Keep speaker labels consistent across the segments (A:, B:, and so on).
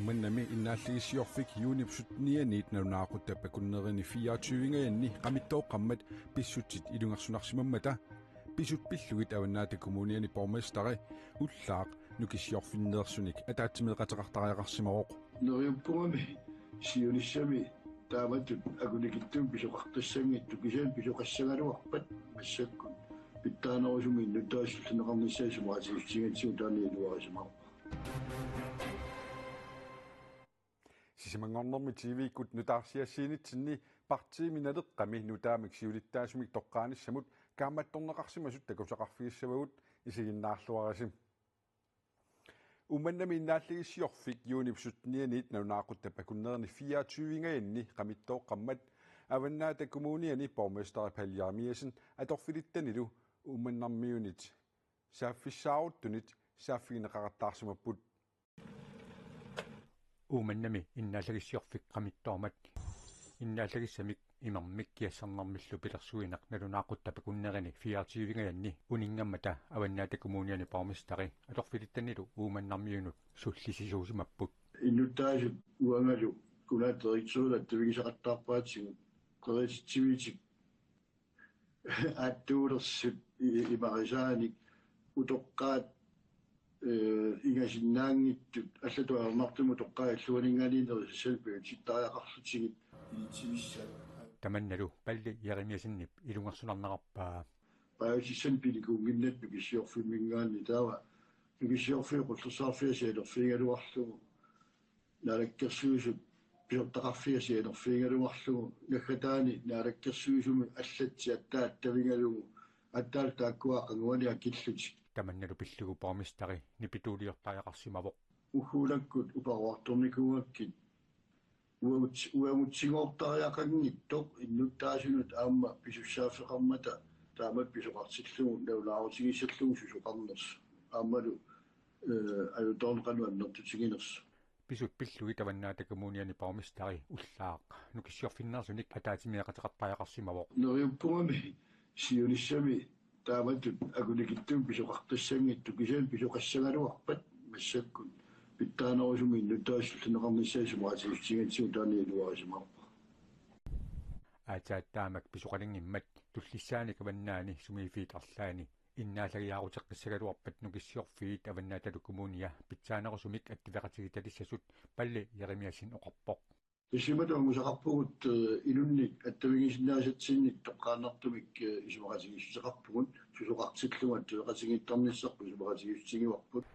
A: Umannami innaallигисиорфик юунипсутнианиит налунаақуттаппакуннерини 24-гаянни qamittooqqammat pissutsit ilungersunarsimamata pisut pilluit avannaata kommuniani borgmesteri ullaaq nukisiorfinneersunik ataatsimеэqatеqartariaqarsimaroq
B: neriuppungami siunissami taamatut akunikittum pisoqartassangittu kisaan pisoqassagaluarpat massakkun pittaanerusumi nuttaassulluneqarnissaasumaqatigitsigatsigu taaniluarisumaq
A: Sisimangornermi TV-kut nutaarsiassiinitsinni partiiminaleqqami nutaamik siulittaasumik toqqaanissamut kaammattorneqarsimasut takusaqarfigissavagut isiginnaarluarasim Umannami innaallигисиорфик юунипсутнианиит налунаақуттаппакуннерни 24-гаянни qamittooqqammat avannaata kommuniani borgmesteri Paljarmiasen atorfilittanilu umannarmiunit saaffissaaruttunit saaffigineqaqartaarsimapput
C: Umannami innaallигисиорфик qamittoomat innaallигисsamik imarmik kiassarnarmillu pilersuinaq nalunaaqquttapakуннерини 24-гаянни uningammata avannaata kommuniani borgmesteri atorfilittanilu uumannarmiunut sullисисуусимаппут
B: innuttaasut uangalu kunaateriitsuulat tuvigisaqartaarpaatigu qeritsivitsik aattuulersut imarisaanik utoqqaat ingasinnaangittut allatuarmartumu toqqaa alluaningaaniineri selpiut sittaariaqarlutigit ilitsivissat
C: tamannalu palli Jeremiasinnip ilungersunarnaqarpaa
B: paajissan pilikuunginnat nukisiorfimmingaanni taava nukisiorfiuqullersaarfiasialerfiingaluarlugu naalakkersuusut pisortaqarfiasialerfiingaluarlugu naggataani naalakkersuusumi allatsiattaat tavingalugu attaal taakkuaaqanguani akillutik
C: tamannalu pillugu borgmesteri nipituuliortariaqarsimavoq
B: uhuulakkut uparuartornikuakkit uamutsigoortariaqanngittoq innuttaasunut aamma pisussaaffeqarmata taamat pisoqartillugu naulaarutigissallugu susuqarners aammalu ajutorneqanu annertutiginers
C: pisut pillugi tavannaata kommuniani borgmesteri ullaaq nukisiorfinnersunik ataatimiaqateqartariaqarsimavoq
B: neriuppungami siunissami taamatut akunikittum pisoqartassangittu kisaan pisoqassagaluarpat massakkun pittaanerusumi nuttaassulluneqarnissaasumaqatigitsigatsigu taaniluarisumaq
C: aataattaamak pisoqalingimmat tullissaani kavannaani sumiifiit arlaani innaallagiaaruteqqissagaluarpat nukissiorfiit avannaatalu kommunia pitsaanerusumik attiveqatigitalissassut palli Jeremiasin oqarpoq
B: Isimatanguusaqarpugut ilunnik attavigisinnaasatsinnik toqqaannartumik isumaqatigissuseqarpugut susuqartillugat tueqatigittarnissarpu isumaqatigissusigiwarput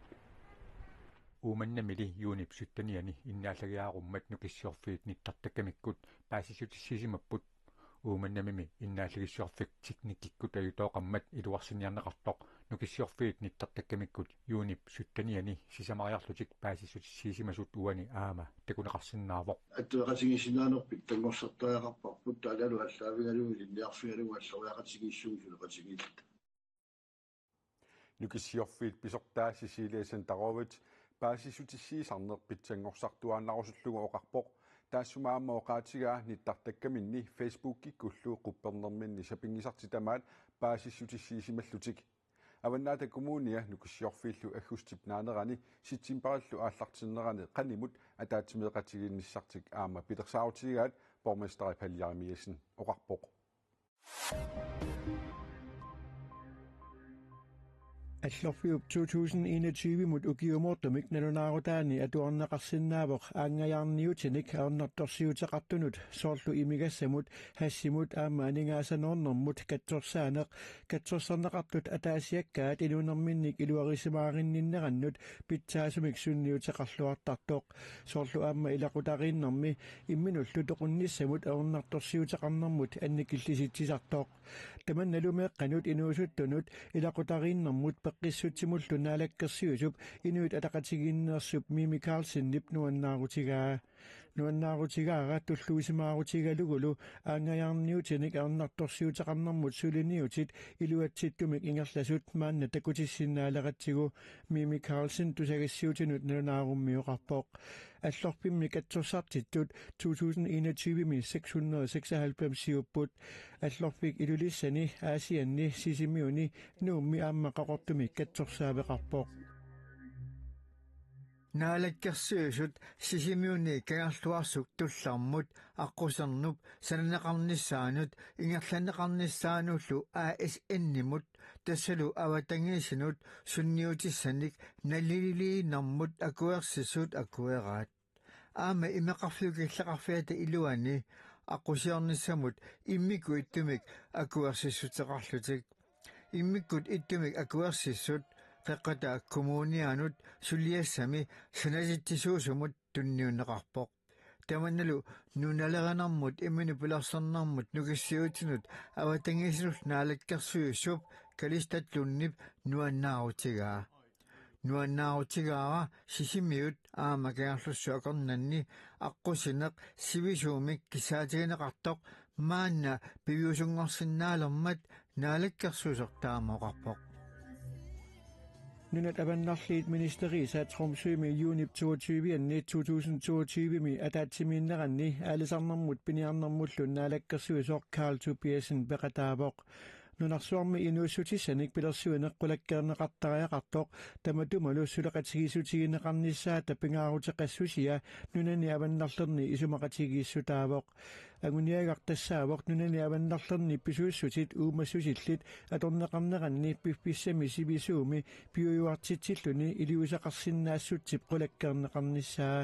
C: uumannamili yuunip suttaniani innaallagiaarummat nukissiorfiit nittartakkamikkut paasissutissiisimapput uumannamimi innaallagissiorfik tiknikkikkut ajutooqammat iluarsiniarneqartoq nukissiorfiit nittartakkamikkut yuunip suttaniani sisamariarlutik paasissutissiisimasut uani aama takuneqarsinnaavoq
B: attueqatigissinaanerpik tangorsartariaqarparput taalalu allaavingalugu linniarfigalugu alloriaqatigissugu suleqatigillat
A: nukisiorfiit pisortaasisiiliasan tarovit paasissutissiisarnerpitsangorсартуааннарусуллугу оқарпоқ таассумааммаоқаатигаа нитартаккаминни Facebook-киккуллу қуппернерминни сапингисартитамаат паасиссутиссиисималлутик аваннаата коммуния нукиссиорфииллу аггустип наанерани ситсимпараллу ааллартиннерани қанимут атаатимеэқатигиинниссартик аама питерсаарутигаат боргместери Paljarmiasen оқарпоқ
D: Allorfiup 2021 mut ukiumortumik nalunaaruutaani atuarneqarsinnaavoq aangayarniutinik aornertorsiuteqartunut soorlu imigassamut hassimut aamma aningaasanoornermut katsorsaarneqartut ataasiakkaat ilunerminnik iluarisimaarinnиннерannut pitsaasumik sunniuteqarluartartoq soorlu aamma ilaqutariinnermi imminullu toqunnissamut aornertorsiuteqarnermut annikillisitsisartoq tamannalumeeqqanut inuusuttunut ilaqutariinnermut qissutsimullu naalakkersiusup inuit ataqatiginneersup Mimi Carlsen nuannaarutigaaga tulluisimaarutigaalugulu aangayarniutinik aornartorsiuteqarnermut suliniutit iluatsittumik ingerlasut maanna takutissinnaaleqatsigu Mimi Carlsen tusagassiutinut nalunaarummiuqarpoq allorpimmi katsorsartittut 2021 mi 696 siupput allorpik ilulissani aasianni sisimiuni nuummi aamma qaqortumik katsorsaaveqarpoq
E: Naalakkersuusut sisimiuni kangarluarsuk tullarmut aqqusernuk sananaqarnissaanut ingerlaneqarnissaanullu ASN-nimut tassalu avatangiisinut sunniutissanik naliliinarmut akuersissut akueraat aama imeqarflukillaqarfiata iluani aqusiornissamut immiku ittumik akuersissuteqarlutik immikkut ittumik akuersissut qeqqata kommunianut suliassami sanasittisuusumut tunniunneqarpoq tamannalu nunaleranarmut imini pilarsarnarmut nukissiutinut avatangiisinut naalakkersuussup kalistatlunniп nuannaarutigaara sisimiut aamakaarlussu akornanni aqusineq sivisuumik kisaatigineqartoq maanna piviusungorsinnaalermat naalakkersuusoq taamoqarpoq
D: Nunat avannarliit ministeriisa Tromsømi juni 22. Atatsimiinneranni aalisarnermut piniarnermullu naalakkersuisoq Carl Tobiasen peqataavoq nunarsuarmi inuussutisanik pilersuineqqulakkerneqartariaqartoq tamatumalu suleqatigiisutigineqarnissaata pingaaruteqassusia nunani avannarlerni isumaqatigiissutaavoq aguniagartassaavoq nunani avannarlerni pisuussutit uumassusillit atorneqarneranni pissami sivisuumi piuyuartitsilluni iliusaqarsinnaassutip qulakkerneqarnissaa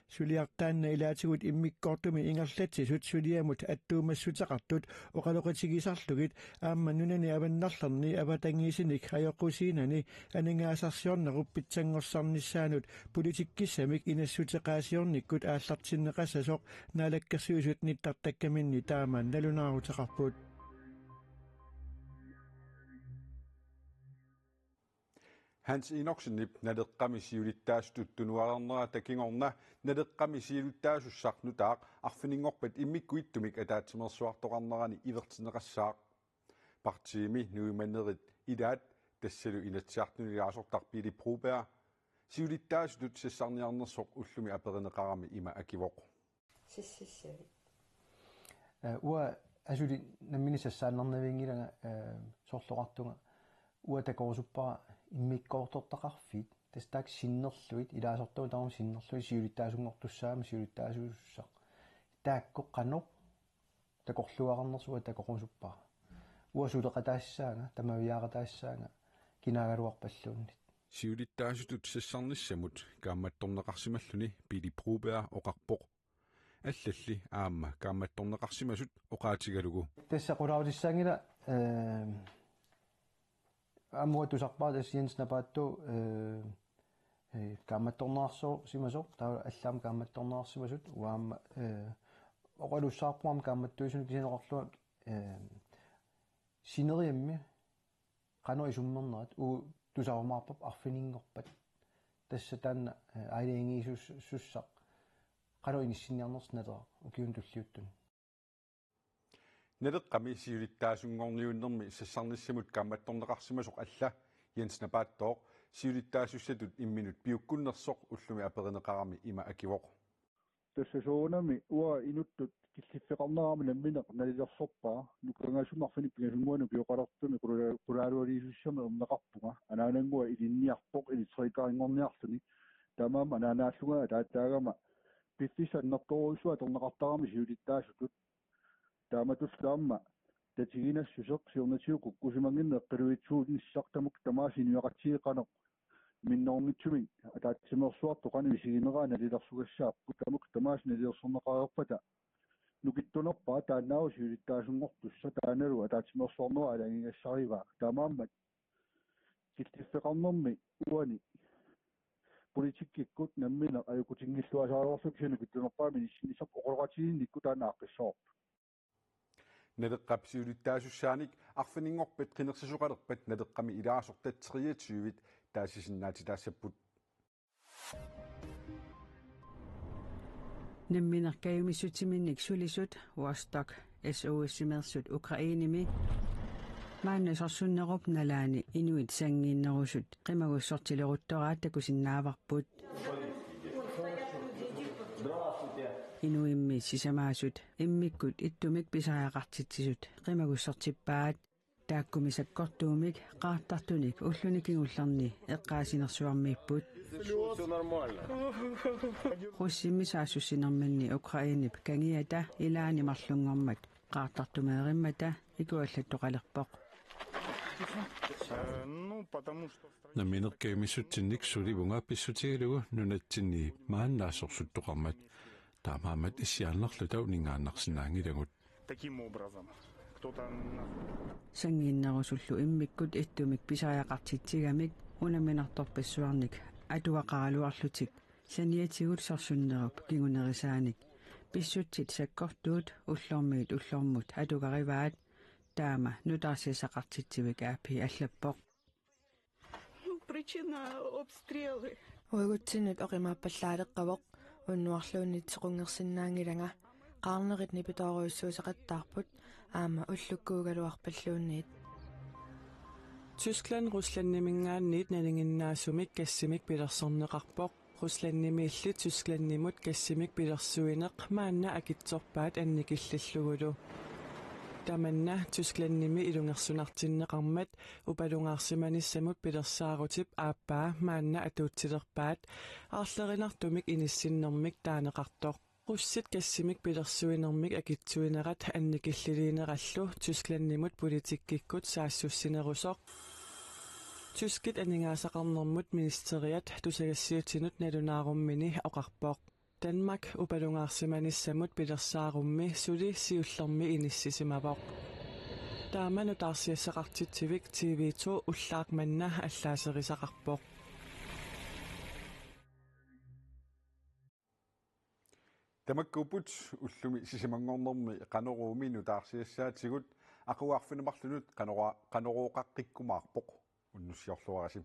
D: suliartaanna ilaatigut immikkoortumi ingerlatsisut suliamut attuumassutaqartut oqaloqatigisarlugit aamma nunani avannarlerni avatangiisinik ajoqusiinani aningaasarsiornerup pitsangorsaarnissaanut politikkissamik inassuteqaasiornikkut aallartinneqassasoq naalakkersuusut nittartakkaminni taamaan nalunaaruteqarput
A: Hans Inoxenip nadeqqamisiulittaastuttunuarernera takingorna nadeqqamisiulutaasussaarnutaaq arfiningorpat immikkuittumik ataatimersuartoqarnerani ivertineqassaaq partiimi nuimannerit ilaat tassalu inatsiartunigaassortarpiili Proberg siulittaasutut sassarniarnersoq ullumi aperineqarami ima akivoq
F: sississavi
G: ua asuli namminisassaannernaviingilanga sorloqartunga ua takorusuppara immikkoortortaqarfit tastaak sinnerluit ilaasortumi tarum sinnerluit siulittaasungortussaami siulittaasuussaq taakko qanoq takorluaqarnersuga takorusuppara ua suleqataassaanga tamaviaqataassaanga kinagaluarpalluunnit
A: siulittaasutut sassarnissamut kaammattorneqarsimalluni Pili Proberg oqarpoq аллалли аама кааматторнеқарсимасут оқаатигалугу
G: тассақулаутиссаангила амуатусарпаа тас Jens Napaattu кааматторнеарсоо симасоо таа аллаам кааматторнеарсимасут уаама оқалуссаарпуам кааматтуисуни кисинеқарлуа синериамми қано исуммернерат у тусаармаарпап арфинингорпат тасса таанна аилингиисус суссақ qalo inissinnarnersnatera ukiun tulliuttun
A: nadeqqami siulittaasungorniunnermi sassarnissamut kaammattorneqarsimasuq alla Jens Napaattoq siulittaasussatut imminut piukkunnersoq ullumi aperineqarami ima akivoq
B: тассасуунами уа инуттут киллиффеқарнерами намминеқ налилерсорпаа нукангаасумарфини пингасунгуану пиоқалертуми кулааруалиисуссами ернеқарпунга анаанангуа илинниарпоқ илитсерикаарингорниарлуни тамаама анаанааллунгаа таатаагама пиффисаннерторуусуа торнеқартарами сиулиттаасутут тааматуллаама татигинассусеқ сиорнатиуку кусимангинне эққилуитсуутиссартамук тамаасиниуақатсиеқанеқ миннормитсуми атаатсимерсуарту қани висигинераа налилерсугассааппут тамук тамаасиналиерсорнеқариорпата нукиттунерпаа тааннаау сиулиттаасунгортусса тааналу атаатсимерсуарнера алангигассариваа таамааммат киллиффеқарнерми уани политиккиккут наммина аюкутингиллуасааруарсук синукиттунерпаа миниссинисап оқоргатигинникку таанааққиссоо
A: nadeqqap siulittaasussaanik arfiniнгорпат qinерсасуqalerpat nadeqqami ilaasortatseriatiuvit taasisinnaatitaassapпут
F: намминеркаюмиссутиминник сулисут уастак SOS-имерсут украиними мааннасарсуннеруп налаани инуит сангииннерусут qimagussortileruttораат такусиннааварпут инуимми сисамаасут иммиккут иттумик писариақартитсисут qimagussortippaat тааккумисаккортуумик qaartartunik уллуникигуллерни эққаасинерсуармииппут
H: Всё нормально.
F: руссиммисаассуссинерманни украинип кангиата илаани марлунгормат qaartartumeerimata икуаллаттоқалерпоқ
H: Ну, потому что
I: наминеркаимиссутсинник суливунга писсутигалугу нунатсинни мааннаассорсуттоқармат таамаамат иссиааннерлу таунингаааннарсинаангилагут
H: таким образом кто-то
F: сангиннерусуллу иммиккут иттумик писариақартитсигамик унаминарторпассуарник атуақаралуарлутик саниатигут сарсуннеруп кигунерисааник писсутсит саккортуут уллормигит уллормут атугариваат таама нутаарсиасақартитсивик аапи аллаппоқ
J: причина обстрелы
K: уигутсинут оқимааппаллаалеққавоқ уннуарлуунитсеқунгерсинаангилага qaarnerit nipitooruissuusaqattaarput aama ullukkuugaluarpalluunniit
J: Tyskland Ruslandnimingaanniit nalinginnaasumik kassimik pilersorneqarpoq Ruslandnimiilli Tysklandnimut kassimik pilersuineq maanna akitsorpaat annikillallugulu tamanna Tysklandnimi ilungersunartinneqarmat upalungaarsimanissamut pilersaarutip aappaa maanna atuutsilerpaat aarlerinartumik inissinnermik taaneqartoq Russit kassimik pilersuinermik akitsuinerat annikilliliinerallu Tysklandnimut politikkikkut saassussinerusoq Tyskit aningaasaqarnermut ministeriat tusagassiutinut nalunaarummini oqarpoq Danmark upalungaarsimanissamut pilersaarummi suli siullermi inissisimavoq taamanu taarsiassaqartitsivik TV2 ullaaqmanna allaaserisaqarpoq
A: тамаккупут уллуми сисимангорнэрми канеруumi нутаарсиассаатигут aquarfinemarlunut qanorooqaqqikkumаарpoq уннуссиорлуарасим